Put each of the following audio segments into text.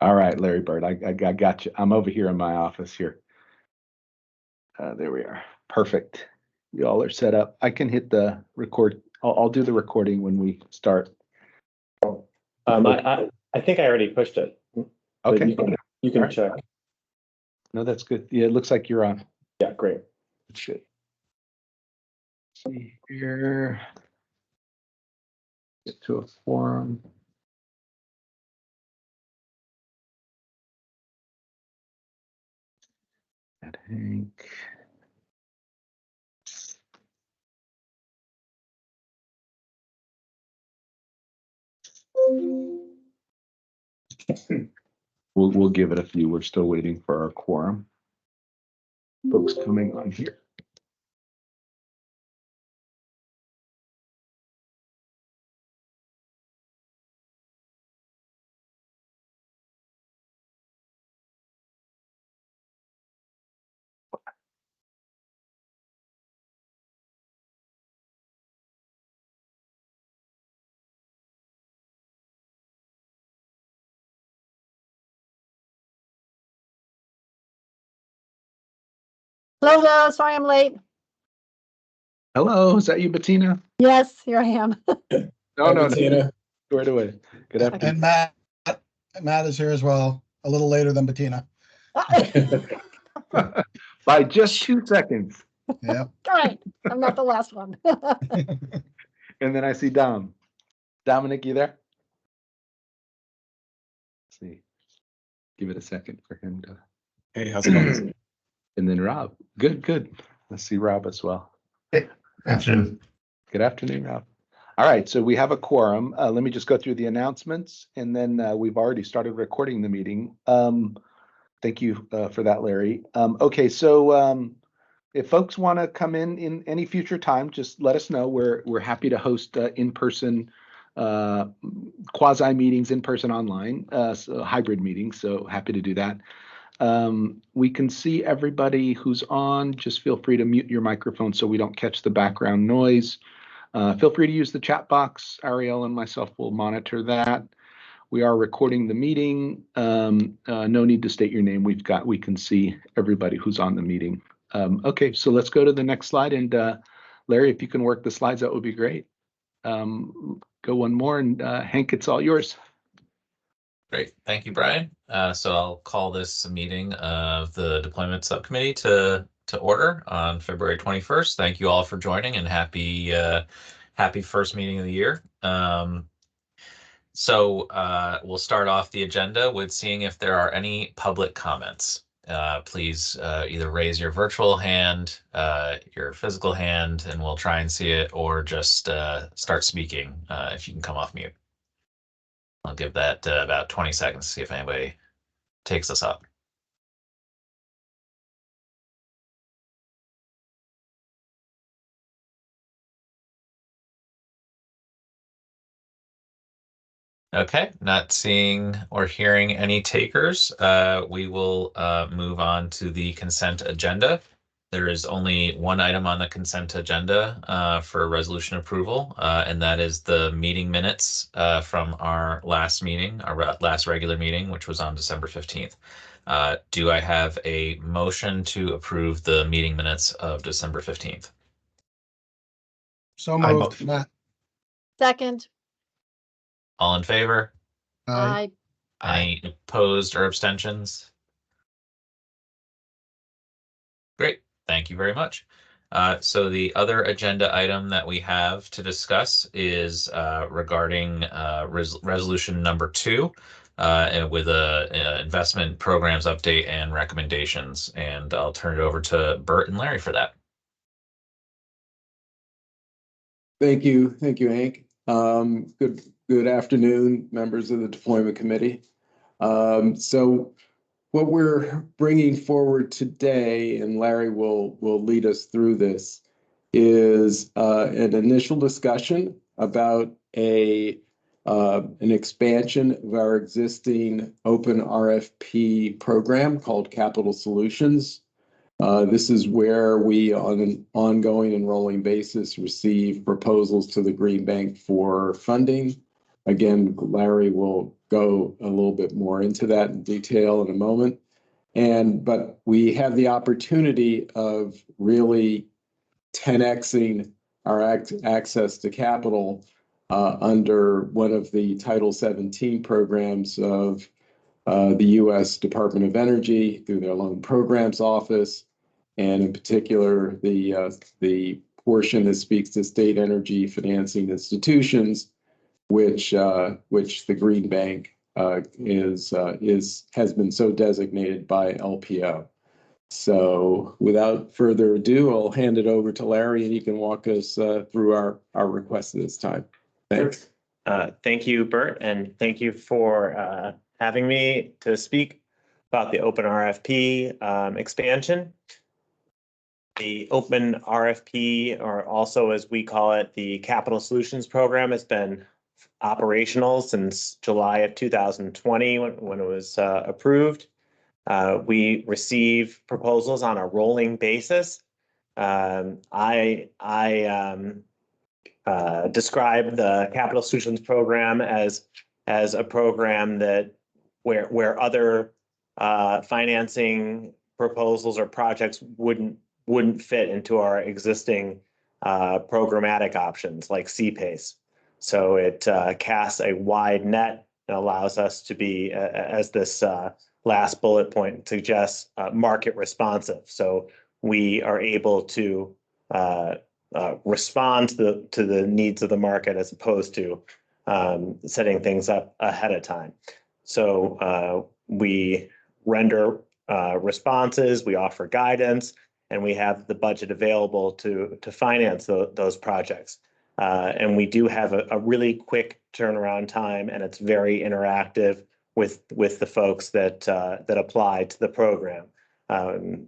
All right, Larry Bird, I got you. I'm over here in my office here. There we are. Perfect. You all are set up. I can hit the record. I'll do the recording when we start. I think I already pushed it. Okay. You can right. check. No, that's good. Yeah, it looks like you're on. Yeah, great. That's good. Let's see here. Get to a forum. At Hank. We'll give it a few. We're still waiting for our quorum. Folks coming on here. Hello, sorry I'm late. Hello, is that you, Bettina? Yes, here I am. No, Bettina. right away. Good afternoon. And Matt is here as well, a little later than Bettina. By just 2 seconds. Yeah. All right, I'm not the last one. And then I see Dom. Dominic, you there? Let's see. Give it a second for him to. Hey, how's it going? And then Rob. Good. Let's see Rob as well. Hey, afternoon. Good afternoon, Rob. All right, so we have a quorum. Let me just go through the announcements, and then we've already started recording the meeting. Thank you for that, Larry. Okay, so if folks want to come in any future time, just let us know. We're happy to host in-person quasi meetings, in-person online, so hybrid meetings. So happy to do that. We can see everybody who's on. Just feel free to mute your microphone so we don't catch the background noise. Feel free to use the chat box. Ariel and myself will monitor that. We are recording the meeting. No need to state your name. We can see everybody who's on the meeting. Okay, so let's go to the next slide. And Larry, if you can work the slides, that would be great. Go one more, and Hank, it's all yours. Great, thank you, Brian. So I'll call this a meeting of the Deployment Subcommittee to order on February 21st. Thank you all for joining, and happy first meeting of the year. So we'll start off the agenda with seeing if there are any public comments. Please either raise your virtual hand, your physical hand, and we'll try and see it, or just start speaking if you can come off mute. I'll give that about 20 seconds to see if anybody takes us up. Okay, not seeing or hearing any takers. We will move on to the consent agenda. There is only one item on the consent agenda for resolution approval, and that is the meeting minutes from our last meeting, our last regular meeting, which was on December 15th. Do I have a motion to approve the meeting minutes of December 15th? So moved, Matt. Second. All in favor? Aye. Any opposed or abstentions? Great, thank you very much. So the other agenda item that we have to discuss is regarding resolution number 2 with a investment programs update and recommendations. And I'll turn it over to Bert and Larry for that. Thank you, Hank. Good afternoon, members of the Deployment Committee. So what we're bringing forward today, and Larry will lead us through this, is an initial discussion about an expansion of our existing open RFP program called Capital Solutions. This is where we, on an ongoing and rolling basis, receive proposals to the Green Bank for funding. Again, Larry will go a little bit more into that in detail in a moment. But we have the opportunity of really 10xing our access to capital under one of the Title 17 programs of the U.S. Department of Energy through their Loan Programs Office, and in particular the portion that speaks to state energy financing institutions, which the Green Bank has been so designated by LPO. So without further ado, I'll hand it over to Larry, and he can walk us through our request this time. Thanks. Thank you, Bert, and thank you for having me to speak about the Open RFP expansion. The Open RFP, or also as we call it, the Capital Solutions Program, has been operational since July of 2020 when it was approved. We receive proposals on a rolling basis. I describe the Capital Solutions Program as a program that where other financing proposals or projects wouldn't fit into our existing programmatic options like CPACE. So it casts a wide net and allows us to be, as this last bullet point suggests, market responsive. So we are able to respond to the needs of the market as opposed to setting things up ahead of time. So we render responses, we offer guidance, and we have the budget available to finance those projects. And we do have a really quick turnaround time, and it's very interactive with the folks that apply to the program. And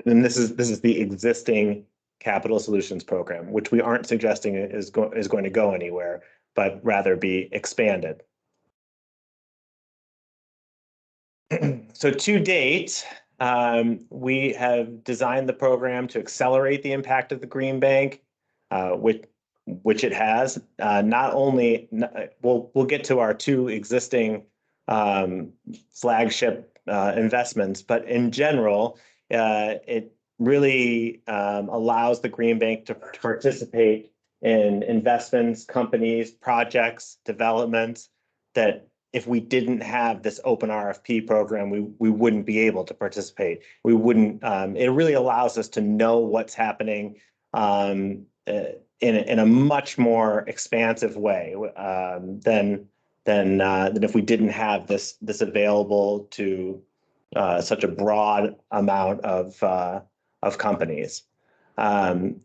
this is the existing Capital Solutions Program, which we aren't suggesting is going to go anywhere, but rather be expanded. So to date, we have designed the program to accelerate the impact of the Green Bank, which it has. Not only we'll get to our two existing flagship investments, but in general, it really allows the Green Bank to participate in investments, companies, projects, developments that if we didn't have this open RFP program, we wouldn't be able to participate. We wouldn't. It really allows us to know what's happening in a much more expansive way than if we didn't have this available to such a broad amount of companies. Since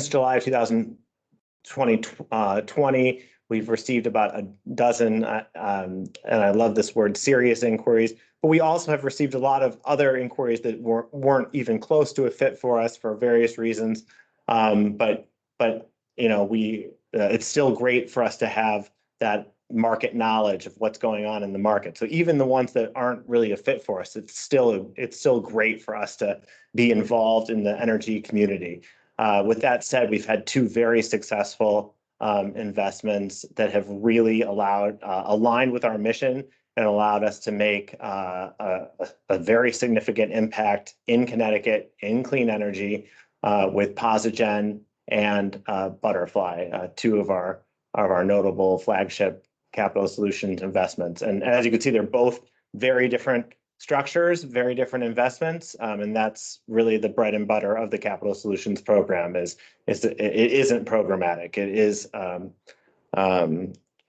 July of 2020, we've received about a dozen, and I love this word, serious inquiries, but we also have received a lot of other inquiries that weren't even close to a fit for us for various reasons. But you know, it's still great for us to have that market knowledge of what's going on in the market. So even the ones that aren't really a fit for us, it's still great for us to be involved in the energy community. With that said, we've had two very successful investments that have really aligned with our mission and allowed us to make a very significant impact in Connecticut in clean energy with Posigen and Butterfly, two of our notable flagship Capital Solutions investments. And as you can see, they're both very different structures, very different investments, and that's really the bread and butter of the Capital Solutions Program. It isn't programmatic. It is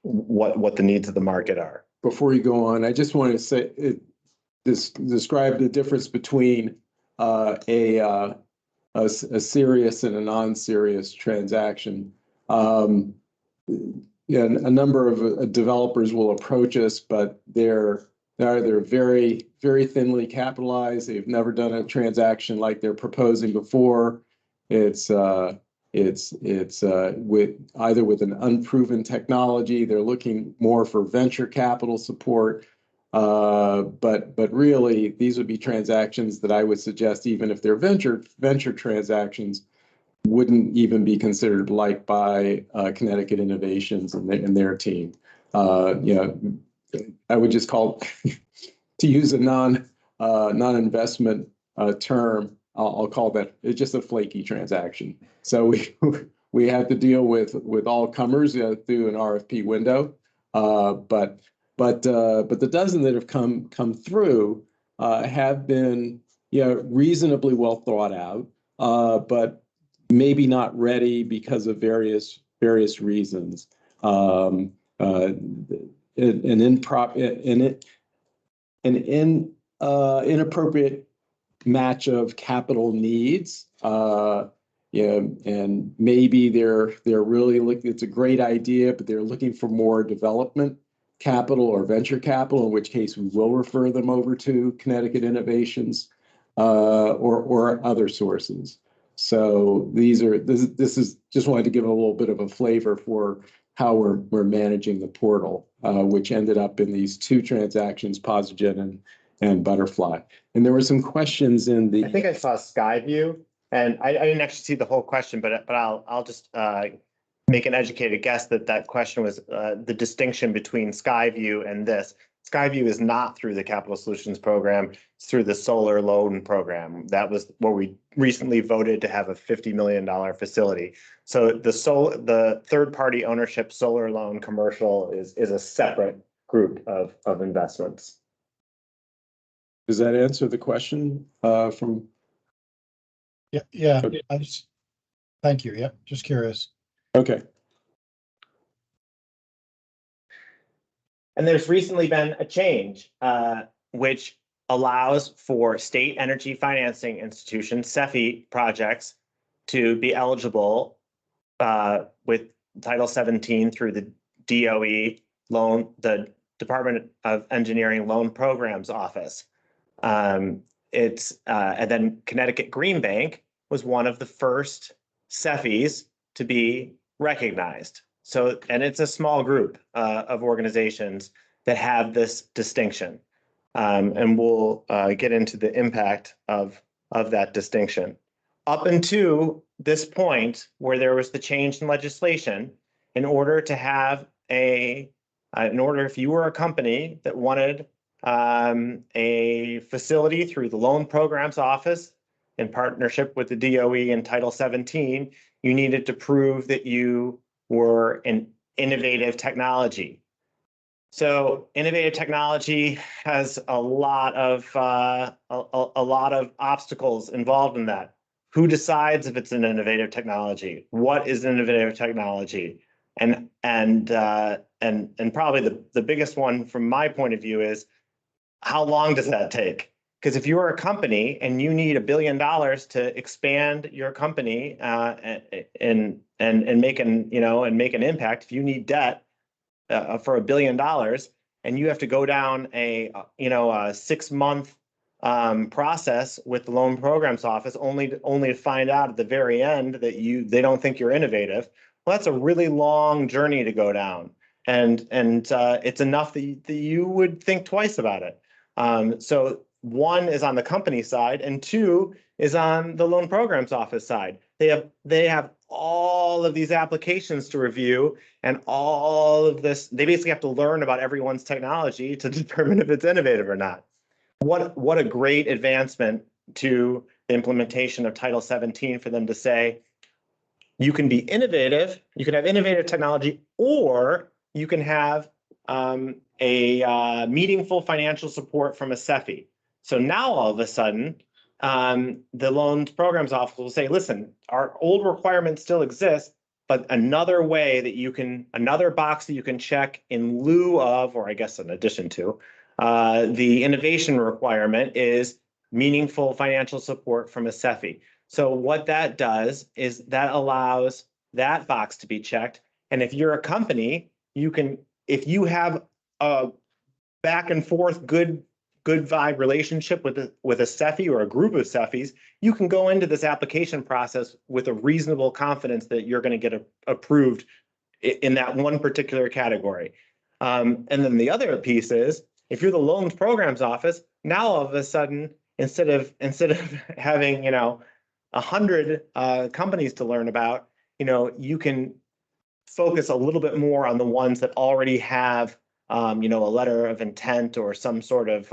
what the needs of the market are. Before you go on, I just want to say describe the difference between a serious and a non-serious transaction. Yeah, a number of developers will approach us, but they're very, very thinly capitalized. They've never done a transaction like they're proposing before. It's with an unproven technology. They're looking more for venture capital support. But really, these would be transactions that I would suggest, even if they're venture transactions, wouldn't even be considered like by Connecticut Innovations and their team. You know, I would just call, to use a non-investment term, I'll call that, it's just a flaky transaction. So we have to deal with all comers through an RFP window. But the dozen that have come through have been, you know, reasonably well thought out, but maybe not ready because of various reasons. Inappropriate match of capital needs. Yeah, and maybe they're really looking, it's a great idea, but they're looking for more development capital or venture capital, in which case we will refer them over to Connecticut Innovations or other sources. So this is just wanted to give a little bit of a flavor for how we're managing the portal, which ended up in these two transactions, Posigen and Butterfly. And there were some questions in the. I think I saw Skyview, and I didn't actually see the whole question, but I'll just make an educated guess that question was the distinction between Skyview and this. Skyview is not through the Capital Solutions Program; it's through the Solar Loan Program. That was where we recently voted to have a $50 million facility. So the third-party ownership solar loan commercial is a separate group of investments. Does that answer the question from? Yeah. Thank you. Yeah, just curious. Okay. And there's recently been a change which allows for state energy financing institutions, SEFI projects, to be eligible with Title 17 through the DOE loan, the Department of Engineering Loan Programs Office. And then Connecticut Green Bank was one of the first SEFIs to be recognized. So, and it's a small group of organizations that have this distinction. And we'll get into the impact of that distinction. Up until this point, where there was the change in legislation, in order to have if you were a company that wanted a facility through the Loan Programs Office in partnership with the DOE and Title 17, you needed to prove that you were an innovative technology. So innovative technology has a lot of obstacles involved in that. Who decides if it's an innovative technology? What is innovative technology? And probably the biggest one from my point of view is, how long does that take? Because if you are a company and you need $1 billion to expand your company and make an impact, if you need debt for $1 billion and you have to go down a 6-month process with the Loan Programs Office only to find out at the very end that they don't think you're innovative, well, that's a really long journey to go down, and it's enough that you would think twice about it. So one is on the company side, and two is on the Loan Programs Office side. They have all of these applications to review, and all of this. They basically have to learn about everyone's technology to determine if it's innovative or not. What a great advancement to the implementation of Title 17 for them to say, you can be innovative, you can have innovative technology, or you can have meaningful financial support from a SEFI. So now all of a sudden, the Loan Programs Office will say, listen, our old requirements still exist, but another box that you can check in lieu of, or I guess in addition to, the innovation requirement is meaningful financial support from a SEFI. So what that does is that allows that box to be checked. And if you're a company, if you have a back and forth good vibe relationship with a SEFI or a group of SEFIs, you can go into this application process with a reasonable confidence that you're going to get approved in that one particular category. And then the other piece is, if you're the Loan Programs Office, now all of a sudden, instead of having 100 companies to learn about, you can focus a little bit more on the ones that already have, a letter of intent or some sort of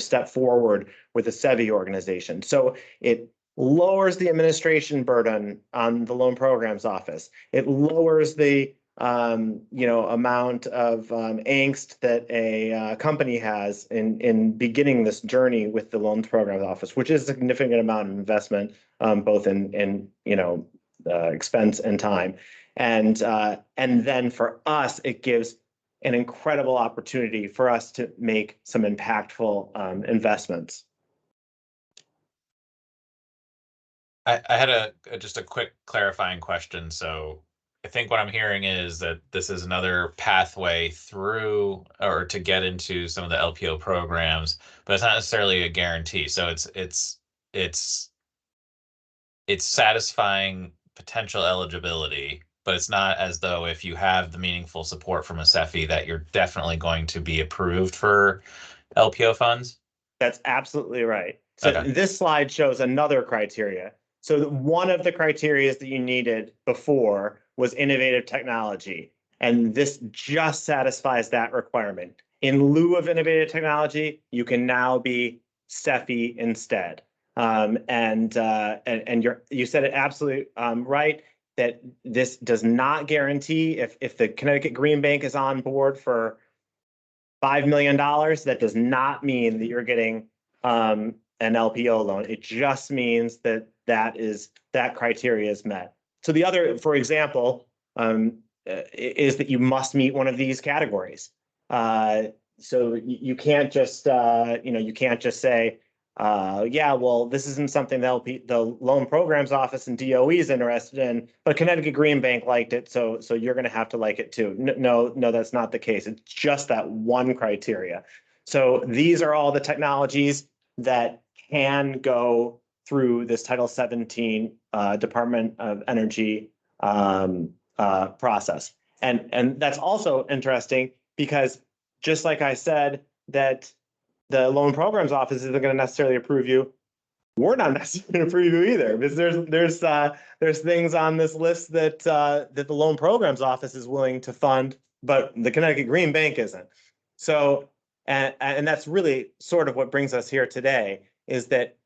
step forward with a SEVI organization. So it lowers the administration burden on the loan programs office. It lowers the amount of angst that a company has in beginning this journey with the loan programs office, which is a significant amount of investment, both in expense and time. And then for us, it gives an incredible opportunity for us to make some impactful investments. I had just a quick clarifying question. So I think what I'm hearing is that this is another pathway through or to get into some of the LPO programs, but it's not necessarily a guarantee. So it's satisfying potential eligibility, but it's not as though if you have the meaningful support from a SEFI that you're definitely going to be approved for LPO funds. That's absolutely right. So Okay. This slide shows another criteria. So one of the criteria that you needed before was innovative technology, and this just satisfies that requirement. In lieu of innovative technology, you can now be SEFI instead. And you said it absolutely right, that this does not guarantee if the Connecticut Green Bank is on board for $5 million, that does not mean that you're getting an LPO loan. It just means that that criteria is met. So the other, for example, is that you must meet one of these categories. So you can't just say, yeah, well, this isn't something the loan programs office and DOE is interested in, but Connecticut Green Bank liked it, so you're going to have to like it too. No, that's not the case. It's just that one criteria. So these are all the technologies that can go through this Title 17 Department of Energy process. And that's also interesting because just like I said, that the loan programs office isn't going to necessarily approve you, we're not necessarily going to approve you either, because there's things on this list that the loan programs office is willing to fund, but the Connecticut Green Bank isn't. So, and that's really sort of what brings us here today, is that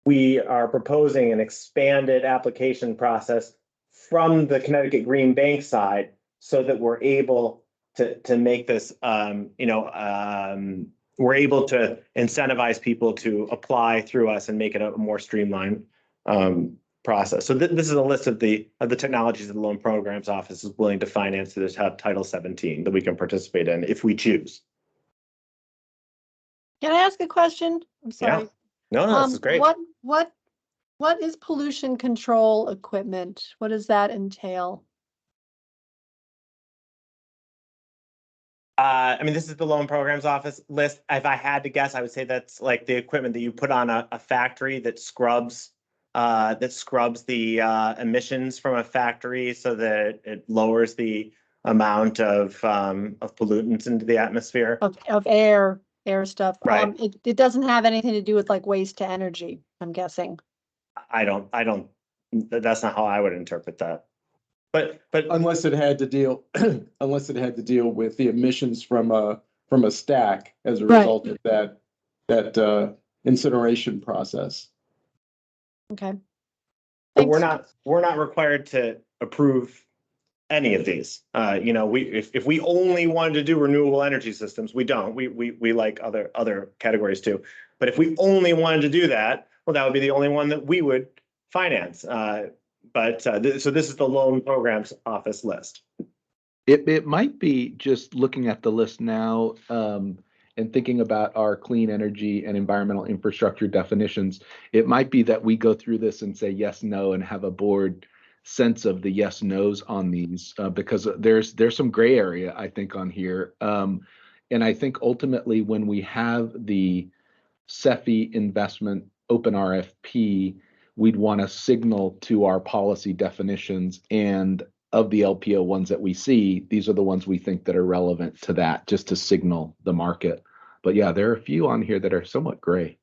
we are proposing an expanded application process from the Connecticut Green Bank side, so that we're able to make this, we're able to incentivize people to apply through us and make it a more streamlined process. So this is a list of the technologies that the Loan Programs Office is willing to finance through Title 17 that we can participate in if we choose. Can I ask a question? I'm sorry. Yeah. No, this is great. What is pollution control equipment? What does that entail? I mean, this is the Loan Programs Office list. If I had to guess, I would say that's like the equipment that you put on a factory that scrubs the emissions from a factory, so that it lowers the amount of pollutants into the atmosphere. Of air stuff. Right. It doesn't have anything to do with like waste to energy, I'm guessing. I don't. That's not how I would interpret that. But unless it had to deal with the emissions from a stack as a result of that incineration process. Okay. But we're not required to approve any of these. If we only wanted to do renewable energy systems, we don't. We like other categories too. But if we only wanted to do that, well, that would be the only one that we would finance. So this is the Loan Programs Office list. It might be, just looking at the list now and thinking about our clean energy and environmental infrastructure definitions, it might be that we go through this and say yes, no, and have a board sense of the yes, nos on these, because there's some gray area, I think, on here. And I think ultimately when we have the SEFI investment open RFP, we'd want to signal to our policy definitions, and of the LPO ones that we see, these are the ones we think that are relevant to that, just to signal the market. But yeah, there are a few on here that are somewhat gray,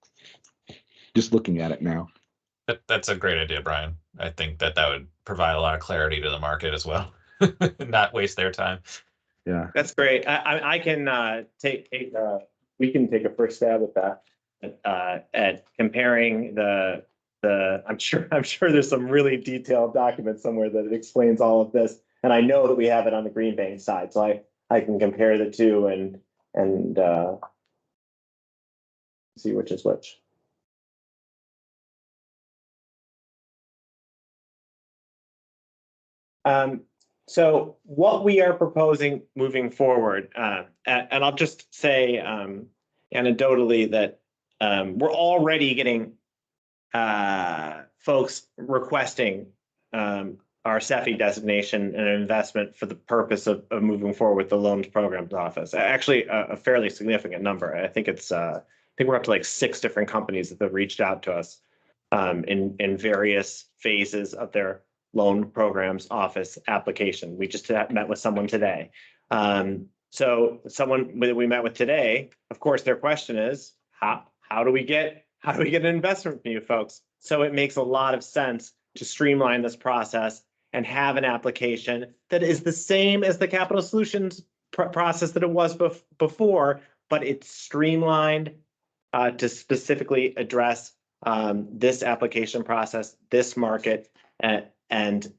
just looking at it now. That's a great idea, Brian. I think that would provide a lot of clarity to the market as well. Not waste their time. Yeah. That's great. I can we can take a first stab at that, at comparing the I'm sure there's some really detailed document somewhere that explains all of this, and I know that we have it on the Green Bank side, so I can compare the two and see which is which. So what we are proposing moving forward, and I'll just say anecdotally that we're already getting folks requesting our CEFI designation and an investment for the purpose of moving forward with the loans programs office. Actually, a fairly significant number. I think we're up to like 6 different companies that have reached out to us in various phases of their loan programs office application. We just met with someone today. So someone that we met with today, of course, their question is, how do we get an investment from you folks? So it makes a lot of sense to streamline this process and have an application that is the same as the capital solutions process that it was before, but it's streamlined to specifically address this application process, this market, and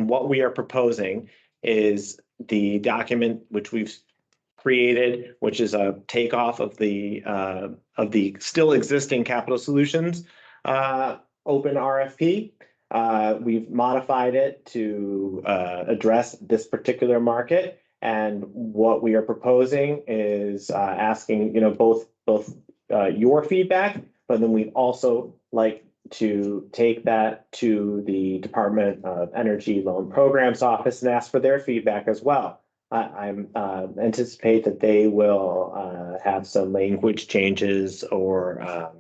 what we are proposing is the document which we've created, which is a takeoff of the still existing capital solutions open RFP. We've modified it to address this particular market, and what we are proposing is asking, both your feedback, but then we'd also like to take that to the Department of Energy Loan Programs Office and ask for their feedback as well. I anticipate that they will have some language changes or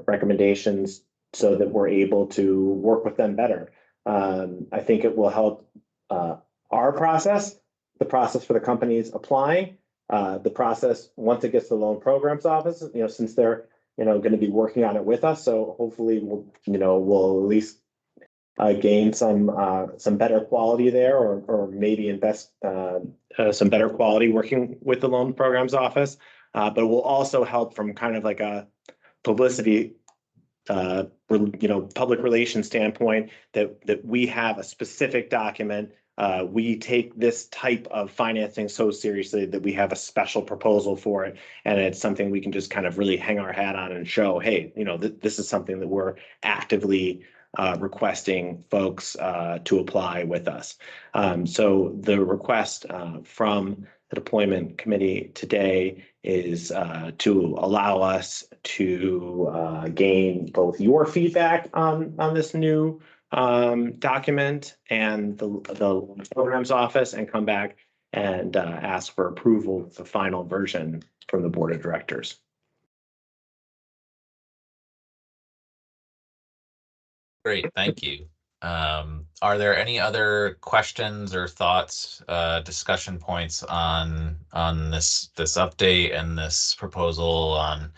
recommendations so that we're able to work with them better. I think it will help our process, the process for the companies applying, the process once it gets to the loan programs office, since they're going to be working on it with us. So hopefully we'll at least gain some better quality there, or maybe invest some better quality working with the loan programs office. But it will also help from kind of like a publicity, public relations standpoint, that we have a specific document. We take this type of financing so seriously that we have a special proposal for it, and it's something we can just kind of really hang our hat on and show, hey, this is something that we're actively requesting folks to apply with us. So the request from the deployment committee today is to allow us to gain both your feedback on this new document and the programs office, and come back and ask for approval of the final version from the board of directors. Great, thank you. Are there any other questions or thoughts, discussion points on this update and this proposal on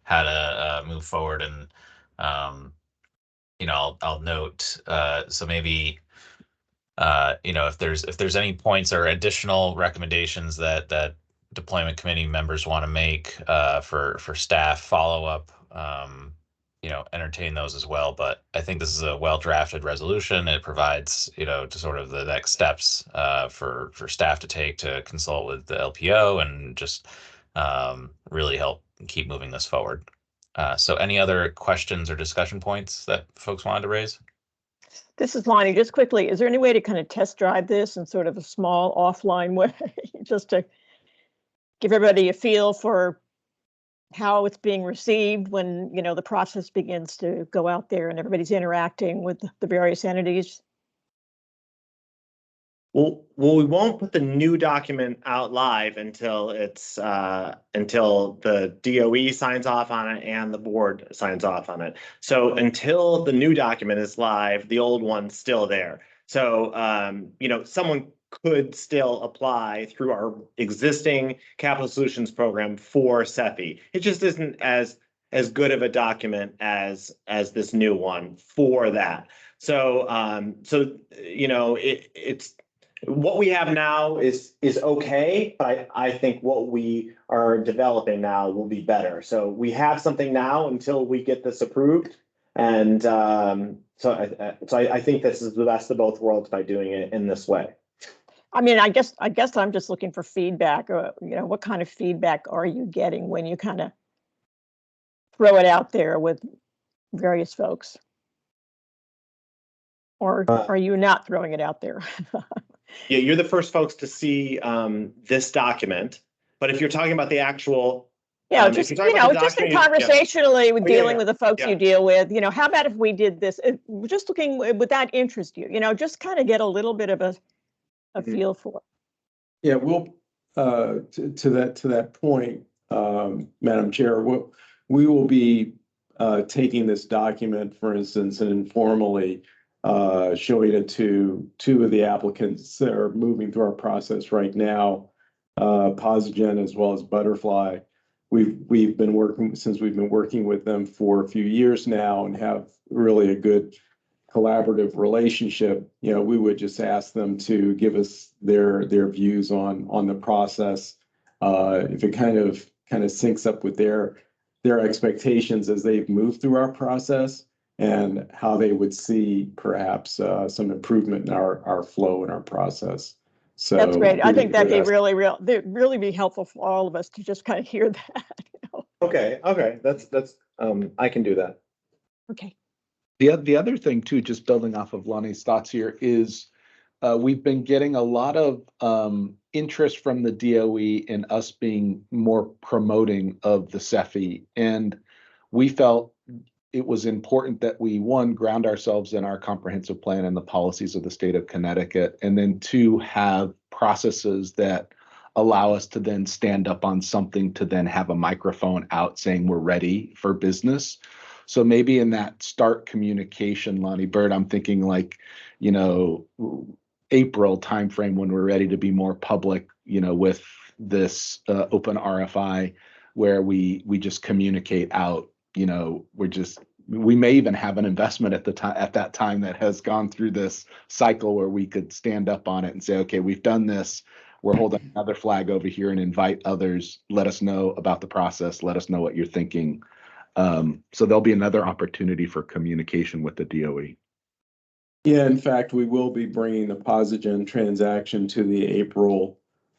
how to move forward? And I'll note, so maybe if there's any points or additional recommendations that deployment committee members want to make for staff follow-up, entertain those as well. But I think this is a well-drafted resolution. It provides, to sort of the next steps for staff to take to consult with the LPO and just really help keep moving this forward. So any other questions or discussion points that folks wanted to raise? This is Lonnie. Just quickly, is there any way to kind of test drive this in sort of a small offline way, just to give everybody a feel for how it's being received when, the process begins to go out there and everybody's interacting with the various entities? Well, we won't put the new document out live until until the DOE signs off on it and the board signs off on it. So until the new document is live, the old one's still there. So someone could still apply through our existing capital solutions program for CEFI. It just isn't as as good of a document as this new one for that. So it's what we have now is okay, but I think what we are developing now will be better. So we have something now until we get this approved, and so I think this is the best of both worlds by doing it in this way. I mean, I guess I'm just looking for feedback. Or what kind of feedback are you getting when you kind of throw it out there with various folks? Or are you not throwing it out there? Yeah, you're the first folks to see this document, but if you're talking about the actual, just conversationally with dealing with the folks you deal with, how about if we did this? Just looking, would that interest you? Just kind of get a little bit of a feel for it. Yeah, we'll to that point, Madam Chair, we will be taking this document, for instance, and informally showing it to two of the applicants that are moving through our process right now, Posigen as well as Butterfly. We've been working with them for a few years now and have really a good collaborative relationship. We would just ask them to give us their views on the process. If it kind of syncs up with their expectations as they've moved through our process, and how they would see perhaps some improvement in our flow in our process. So that's great. I think that'd be really be helpful for all of us to just kind of hear that. Okay. That's I can do that. Okay. The other thing too, just building off of Lonnie's thoughts here, is we've been getting a lot of interest from the DOE in us being more promoting of the CEFI, and we felt it was important that we, one, ground ourselves in our comprehensive plan and the policies of the state of Connecticut, and then two, have processes that allow us to then stand up on something to then have a microphone out saying we're ready for business. So maybe in that start communication, Lonnie Bird, I'm thinking like, April timeframe when we're ready to be more public, with this open RFI, where we just communicate out. We may even have an investment at that time that has gone through this cycle where we could stand up on it and say, okay, we've done this. We're holding another flag over here and invite others. Let us know about the process. Let us know what you're thinking. So there'll be another opportunity for communication with the DOE. Yeah, in fact, we will be bringing the Posigen transaction to the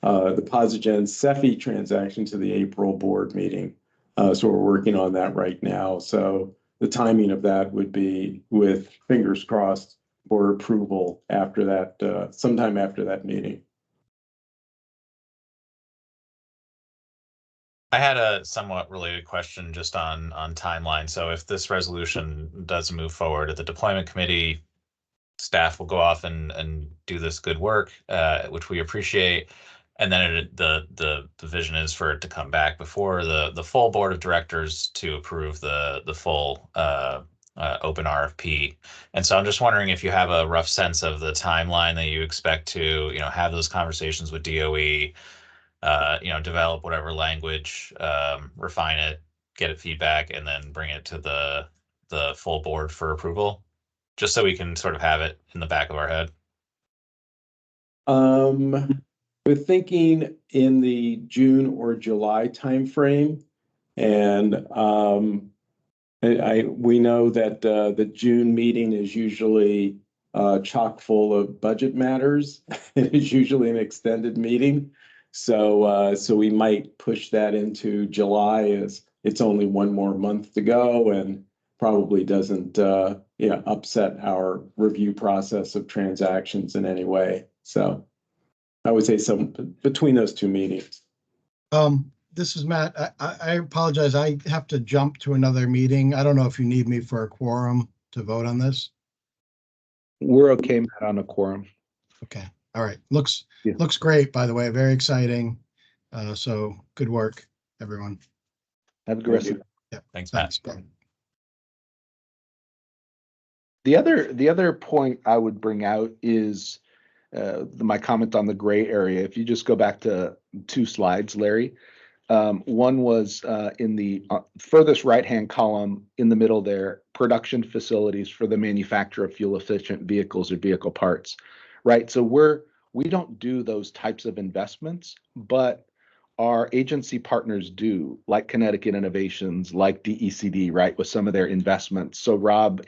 Posigen CEFI transaction to the April board meeting. So we're working on that right now. So the timing of that would be, with fingers crossed, for approval after that, sometime after that meeting. I had a somewhat related question just on timeline. So if this resolution does move forward at the deployment committee, staff will go off and do this good work, which we appreciate. And then the vision is for it to come back before the full board of directors to approve the full open RFP. And so I'm just wondering if you have a rough sense of the timeline that you expect to, have those conversations with DOE, develop whatever language, refine it, get it feedback, and then bring it to the full board for approval, just so we can sort of have it in the back of our head. We're thinking in the June or July timeframe, and we know that the June meeting is usually chock full of budget matters. It is usually an extended meeting, so we might push that into July, as it's only one more month to go, and probably doesn't upset our review process of transactions in any way. So I would say some between those two meetings. This is Matt. I apologize. I have to jump to another meeting. I don't know if you need me for a quorum to vote on this. We're okay, Matt, on a quorum. Okay. All right. Looks great, by the way. Very exciting. So good work, everyone. Have a good rest of Yeah. Thanks, Matt. The other point I would bring out is my comment on the gray area. If you just go back to 2 slides, Larry, One was in the furthest right-hand column in the middle there, production facilities for the manufacture of fuel-efficient vehicles or vehicle parts, right? So we don't do those types of investments, but our agency partners do, like Connecticut Innovations, like DECD, right, with some of their investments. So Rob,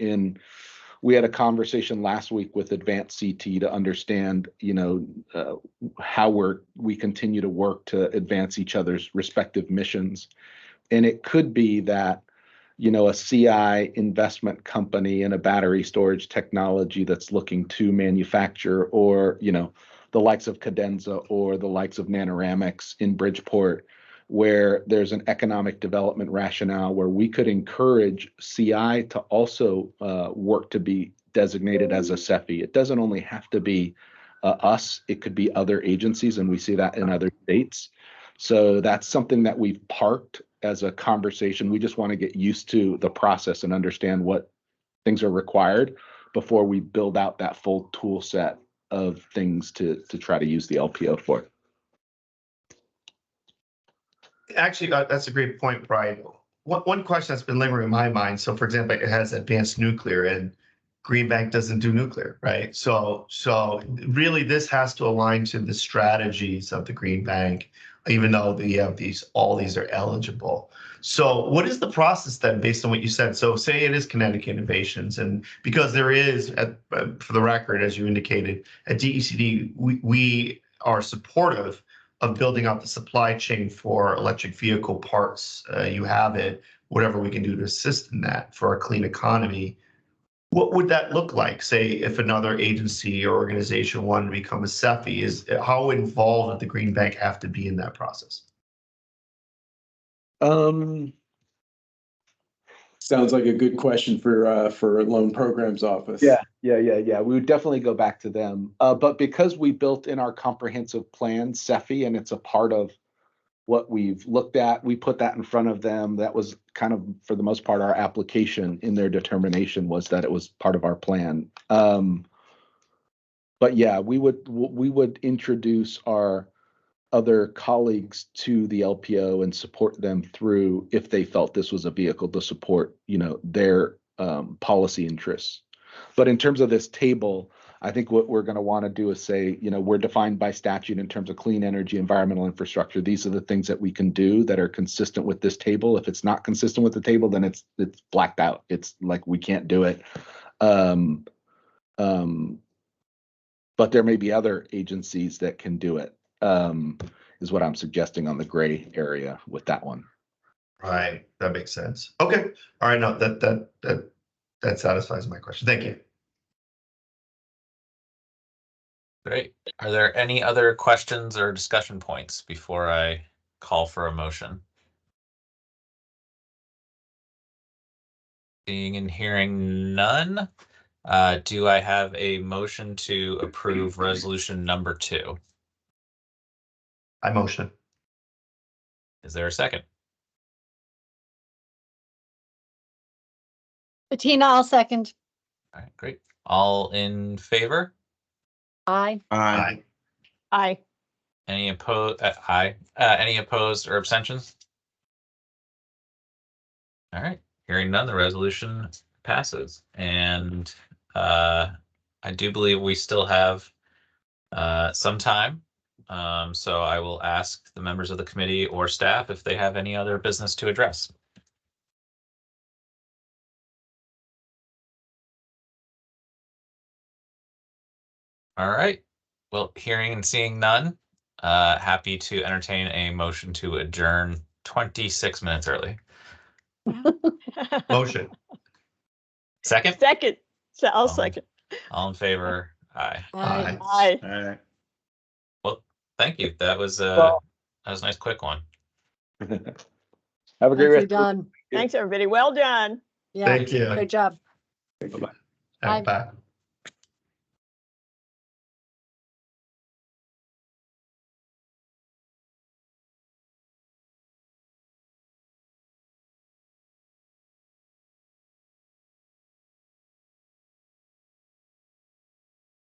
we had a conversation last week with Advanced CT to understand, how we continue to work to advance each other's respective missions. And it could be that, a CI investment company in a battery storage technology that's looking to manufacture, or, the likes of Cadenza or the likes of Nanoramics in Bridgeport, where there's an economic development rationale where we could encourage CI to also work to be designated as a CEFI. It doesn't only have to be us, it could be other agencies, and we see that in other states. So that's something that we've parked as a conversation. We just want to get used to the process and understand what things are required before we build out that full tool set of things to try to use the LPO for. Actually, that's a great point, Brian. One question that's been lingering in my mind. So, for example, it has advanced nuclear, and Green Bank doesn't do nuclear, right? So really, this has to align to the strategies of the Green Bank, even though all these are eligible. So, what is the process then, based on what you said? So, say it is Connecticut Innovations, and because there is, for the record, as you indicated, at DECD, we are supportive of building out the supply chain for electric vehicle parts. You have it, whatever we can do to assist in that for a clean economy. What would that look like, say, if another agency or organization wanted to become a CEFI? How involved would the Green Bank have to be in that process? Sounds like a good question for a loan programs office. Yeah. We would definitely go back to them. But because we built in our comprehensive plan, CEFI, and it's a part of what we've looked at, we put that in front of them. That was kind of, for the most part, our application in their determination was that it was part of our plan. But yeah, we would introduce our other colleagues to the LPO and support them through, if they felt this was a vehicle to support, their policy interests. But in terms of this table, I think what we're going to want to do is say, we're defined by statute in terms of clean energy, environmental infrastructure. These are the things that we can do that are consistent with this table. If it's not consistent with the table, then it's blacked out. It's like we can't do it. But there may be other agencies that can do it, is what I'm suggesting on the gray area with that one. Right, that makes sense. Okay, all right, no, that satisfies my question. Thank you. Great. Are there any other questions or discussion points before I call for a motion? Seeing and hearing none, do I have a motion to approve resolution number 2? I motion. Is there a second? Bettina, I'll second. All right, great. All in favor? Aye. Aye. Aye. Any opposed? Aye. Any opposed or abstentions? All right. Hearing none, the resolution passes. And I do believe we still have some time. So I will ask the members of the committee or staff if they have any other business to address. All right. Well, hearing and seeing none, happy to entertain a motion to adjourn 26 minutes early. Motion. Second? Second. So I'll second. All in favor? Aye. Aye. Aye. All right. Well, thank you. That was a nice quick one. Have a great Thank you, rest. Don. Thanks, everybody. Well done. Yeah, Thank you. great job. Bye-bye. Bye.